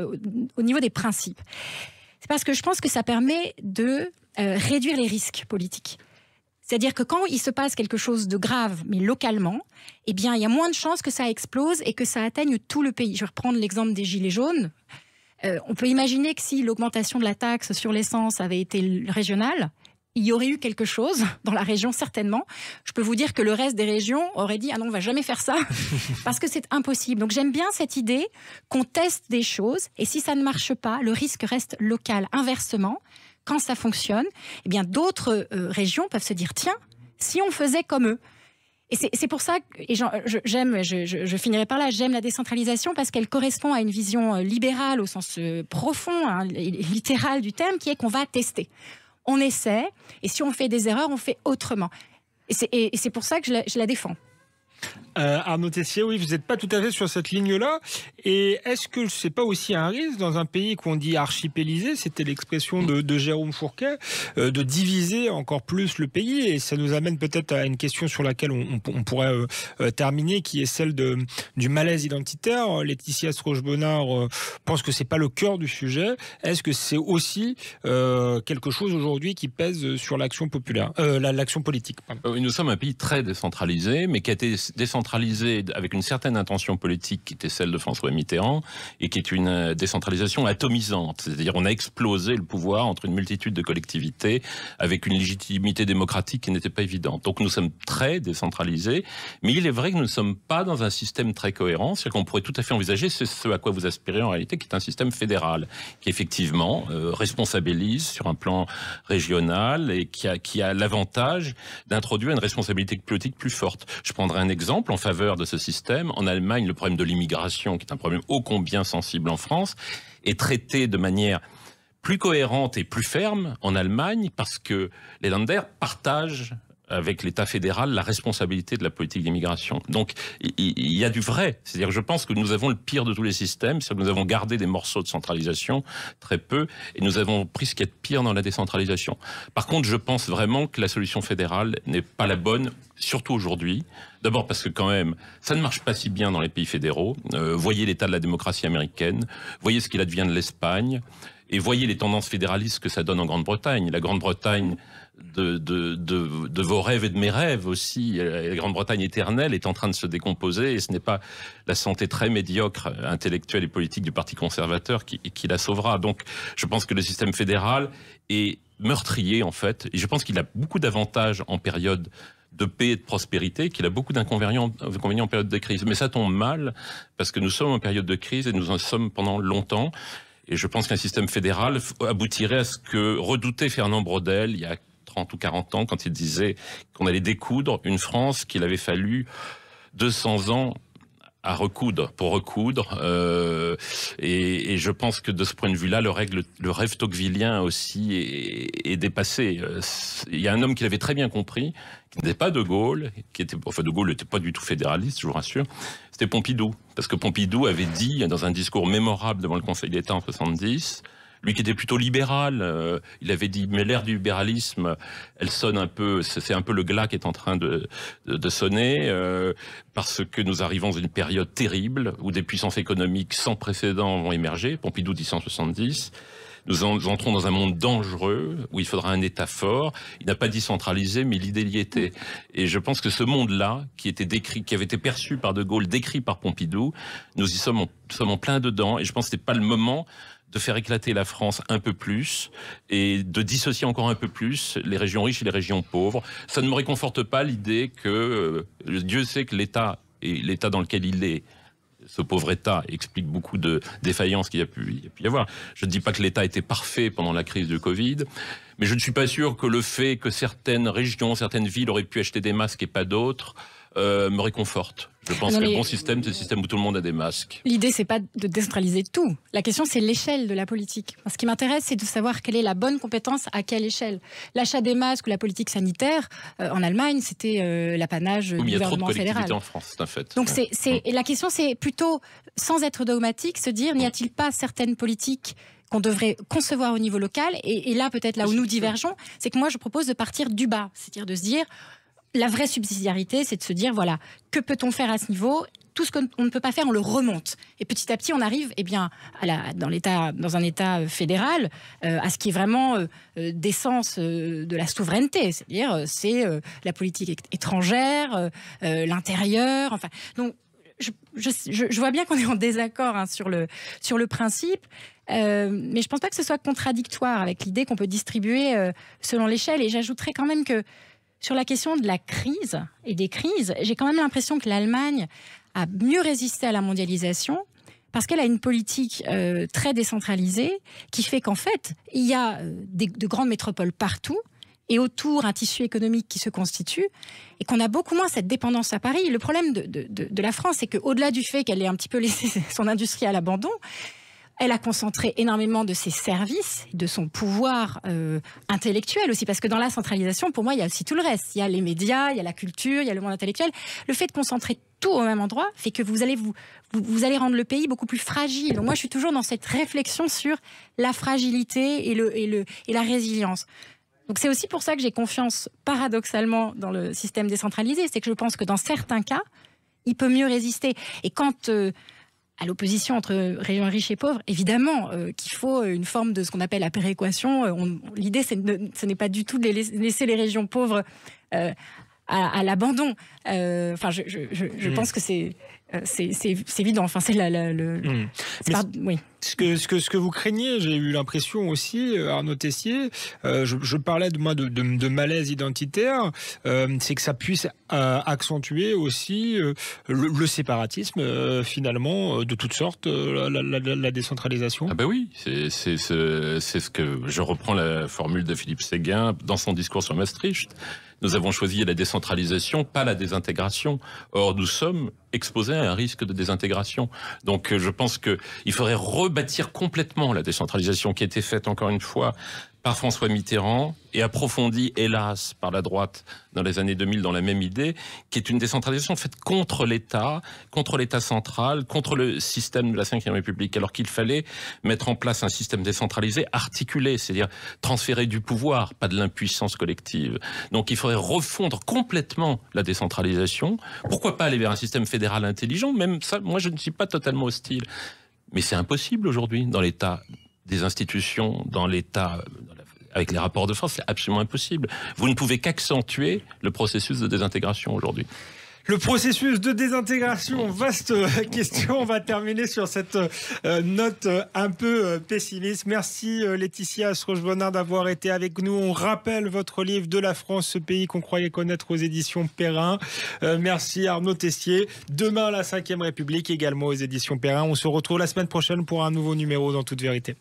D: au niveau des principes? C'est parce que je pense que ça permet de réduire les risques politiques. C'est-à-dire que quand il se passe quelque chose de grave, mais localement, eh bien, il y a moins de chances que ça explose et que ça atteigne tout le pays. Je vais reprendre l'exemple des Gilets jaunes. On peut imaginer que si l'augmentation de la taxe sur l'essence avait été régionale, il y aurait eu quelque chose dans la région, certainement. Je peux vous dire que le reste des régions aurait dit « Ah non, on ne va jamais faire ça », parce que c'est impossible. Donc j'aime bien cette idée qu'on teste des choses, et si ça ne marche pas, le risque reste local. Inversement, quand ça fonctionne, eh bien d'autres régions peuvent se dire « Tiens, si on faisait comme eux ». Et c'est pour ça que je finirai par là, j'aime la décentralisation parce qu'elle correspond à une vision libérale au sens profond, littéral du terme, qui est qu'on va tester. On essaie, et si on fait des erreurs, on fait autrement. Et c'est pour ça que je la défends.
B: Arnaud Tessier, oui, vous n'êtes pas tout à fait sur cette ligne-là. Et est-ce que c'est pas aussi un risque dans un pays qu'on dit archipélisé, c'était l'expression de Jérôme Fourquet, de diviser encore plus le pays? Et ça nous amène peut-être à une question sur laquelle on pourrait terminer, qui est celle du malaise identitaire. Laetitia Sroche-Bonnard pense que c'est pas le cœur du sujet. Est-ce que c'est aussi quelque chose aujourd'hui qui pèse sur l'action populaire, l'action politique?
C: Nous sommes un pays très décentralisé, mais qui a été décentralisé avec une certaine intention politique qui était celle de François Mitterrand et qui est une décentralisation atomisante. C'est-à-dire on a explosé le pouvoir entre une multitude de collectivités avec une légitimité démocratique qui n'était pas évidente. Donc nous sommes très décentralisés, mais il est vrai que nous ne sommes pas dans un système très cohérent. C'est-à-dire qu'on pourrait tout à fait envisager, c'est ce à quoi vous aspirez en réalité, qui est un système fédéral, qui effectivement responsabilise sur un plan régional et qui a l'avantage d'introduire une responsabilité politique plus forte. Je prendrai un exemple en faveur de ce système. En Allemagne, le problème de l'immigration, qui est un problème ô combien sensible en France, est traité de manière plus cohérente et plus ferme en Allemagne parce que les Länder partagent avec l'État fédéral la responsabilité de la politique d'immigration. Donc il y a du vrai. C'est-à-dire que je pense que nous avons le pire de tous les systèmes, c'est-à-dire que nous avons gardé des morceaux de centralisation, très peu, et nous avons pris ce qu'il y a de pire dans la décentralisation. Par contre, je pense vraiment que la solution fédérale n'est pas la bonne, surtout aujourd'hui. D'abord parce que quand même, ça ne marche pas si bien dans les pays fédéraux. Voyez l'état de la démocratie américaine, voyez ce qu'il advient de l'Espagne, et voyez les tendances fédéralistes que ça donne en Grande-Bretagne. La Grande-Bretagne de vos rêves et de mes rêves aussi, la Grande-Bretagne éternelle est en train de se décomposer et ce n'est pas la santé très médiocre intellectuelle et politique du Parti conservateur qui la sauvera. Donc je pense que le système fédéral est meurtrier en fait, et je pense qu'il a beaucoup d'avantages en période de paix et de prospérité, qu'il a beaucoup d'inconvénients en période de crise. Mais ça tombe mal parce que nous sommes en période de crise et nous en sommes pendant longtemps. Et je pense qu'un système fédéral aboutirait à ce que redoutait Fernand Braudel il y a 30 ou 40 ans quand il disait qu'on allait découdre une France qu'il avait fallu 200 ans à recoudre, pour recoudre. Et je pense que de ce point de vue-là, le rêve tocquevillien aussi est dépassé. Il y a un homme qui l'avait très bien compris, qui n'était pas De Gaulle, De Gaulle n'était pas du tout fédéraliste, je vous rassure, c'était Pompidou. Parce que Pompidou avait dit, dans un discours mémorable devant le Conseil d'État en 70, lui qui était plutôt libéral, il avait dit, mais l'ère du libéralisme, elle sonne un peu, c'est un peu le glas qui est en train de sonner, parce que nous arrivons dans une période terrible où des puissances économiques sans précédent vont émerger. Pompidou dit 170. Nous entrons dans un monde dangereux où il faudra un État fort. Il n'a pas dit centralisé, mais l'idée y était. Et je pense que ce monde-là, qui avait été perçu par De Gaulle, décrit par Pompidou, nous sommes en plein dedans. Et je pense que ce n'est pas le moment de faire éclater la France un peu plus et de dissocier encore un peu plus les régions riches et les régions pauvres. Ça ne me réconforte pas l'idée que Dieu sait que l'État et l'État dans lequel il est, ce pauvre État explique beaucoup de défaillances qu'il y a pu y avoir. Je ne dis pas que l'État était parfait pendant la crise du Covid, mais je ne suis pas sûr que le fait que certaines régions, certaines villes auraient pu acheter des masques et pas d'autres, me réconforte. Je pense que le bon système, c'est le système où tout le monde a des masques.
D: L'idée, c'est pas de décentraliser tout. La question, c'est l'échelle de la politique. Ce qui m'intéresse, c'est de savoir quelle est la bonne compétence à quelle échelle. L'achat des masques ou la politique sanitaire, en Allemagne, c'était l'apanage du gouvernement fédéral. Il y a trop de collectivités
C: en France, c'est un fait.
D: Donc, et la question, c'est plutôt, sans être dogmatique, se dire, n'y a-t-il pas certaines politiques qu'on devrait concevoir au niveau local, et là, peut-être là où nous divergeons, c'est que moi, je propose de partir du bas. C'est-à-dire de se dire, la vraie subsidiarité, c'est de se dire, voilà, que peut-on faire à ce niveau ? Tout ce qu'on ne peut pas faire, on le remonte. Et petit à petit, on arrive dans un État fédéral à ce qui est vraiment d'essence de la souveraineté. C'est-à-dire, c'est la politique étrangère, l'intérieur. Enfin, donc, je vois bien qu'on est en désaccord sur le principe, mais je ne pense pas que ce soit contradictoire avec l'idée qu'on peut distribuer selon l'échelle. Et j'ajouterais quand même que sur la question de la crise et des crises, j'ai quand même l'impression que l'Allemagne a mieux résisté à la mondialisation parce qu'elle a une politique très décentralisée qui fait qu'en fait, il y a de grandes métropoles partout et autour un tissu économique qui se constitue et qu'on a beaucoup moins cette dépendance à Paris. Le problème de la France, c'est qu'au-delà du fait qu'elle ait un petit peu laissé son industrie à l'abandon, elle a concentré énormément de ses services, de son pouvoir intellectuel aussi, parce que dans la centralisation, pour moi, il y a aussi tout le reste. Il y a les médias, il y a la culture, il y a le monde intellectuel. Le fait de concentrer tout au même endroit fait que vous allez rendre le pays beaucoup plus fragile. Donc moi, je suis toujours dans cette réflexion sur la fragilité et la résilience. Donc c'est aussi pour ça que j'ai confiance, paradoxalement, dans le système décentralisé. C'est que je pense que dans certains cas, il peut mieux résister. Et quand à l'opposition entre régions riches et pauvres, évidemment qu'il faut une forme de ce qu'on appelle la péréquation. L'idée, ce n'est pas du tout de laisser les régions pauvres à l'abandon. Je pense que c'est évident. Enfin, c'est oui.
B: Ce que vous craignez, j'ai eu l'impression aussi, Arnaud Tessier, je parlais de malaise identitaire, c'est que ça puisse accentuer aussi le séparatisme, finalement, de toutes sortes, la décentralisation.
C: Ah ben oui, c'est ce que je reprends la formule de Philippe Séguin dans son discours sur Maastricht. Nous avons choisi la décentralisation, pas la désintégration. Or, nous sommes exposés à un risque de désintégration. Donc, je pense qu'il faudrait rebâtir complètement la décentralisation qui a été faite, encore une fois, par François Mitterrand et approfondie, hélas, par la droite dans les années 2000 dans la même idée, qui est une décentralisation faite contre l'État central, contre le système de la Ve République, alors qu'il fallait mettre en place un système décentralisé, articulé, c'est-à-dire transférer du pouvoir, pas de l'impuissance collective. Donc il faudrait refondre complètement la décentralisation. Pourquoi pas aller vers un système fédéral intelligent? Même ça, moi je ne suis pas totalement hostile. Mais c'est impossible aujourd'hui dans l'État des institutions, dans l'État, avec les rapports de force, c'est absolument impossible. Vous ne pouvez qu'accentuer le processus de désintégration aujourd'hui.
B: Le processus de désintégration, vaste question. On va terminer sur cette note un peu pessimiste. Merci Laetitia Asroche-Bonnard d'avoir été avec nous. On rappelle votre livre De la France, ce pays qu'on croyait connaître aux éditions Perrin. Merci Arnaud Tessier. Demain, la Ve République, également aux éditions Perrin. On se retrouve la semaine prochaine pour un nouveau numéro dans Toute Vérité.